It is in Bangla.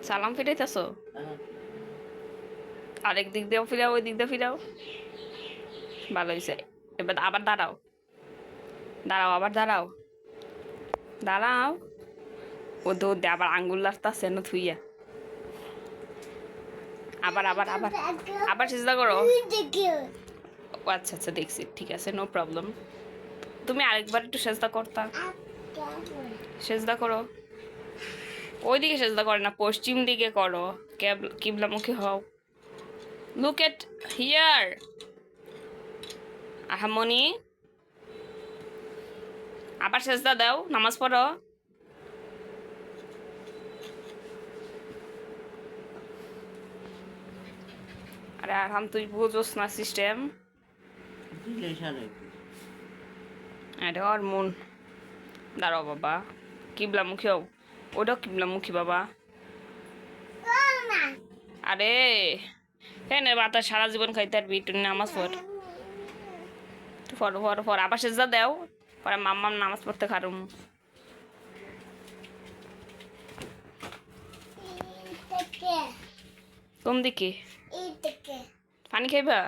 সালাম ফিরাইতেছো? আরেক দিক দিয়েও ফিরাও, ওই দিক দিয়ে ফিরাও। ভালো হয়েছে। এবার আবার দাঁড়াও, দাঁড়াও, আবার দাঁড়াও, দাঁড়াও। ও দৌড় দে, আবার আঙ্গুল লাগতাছে না থুইয়া। আবার আবার আবার আবার চেষ্টা করো। ও আচ্ছা আচ্ছা, দেখছি, ঠিক আছে, নো প্রবলেম। তুমি আরেকবার একটু সেজদা করতা। সেজদা করো। ওইদিকে সেজদা করে না, পশ্চিম দিকে করো। কিবলামুখী হও। Look at here. আহামনি, আবার সেজদা দাও, নামাজ পড়ো। আরে আরহাম, তুই বুঝোস না সিস্টেম। এটা ওর মন। দাঁড়াও বাবা, কিবলামুখী হও। ওটাও কিবলামুখী বাবা। আরে হ্যাঁ, বাতাস সারা জীবন খাইতে পারবি, একটু নামাজ পড়। ফর ফর ফর, আবার সেজদা দাও। পরে মাম্মাম নামাজ পড়তে খারুম। কোন দিকে? পানি খাইবা?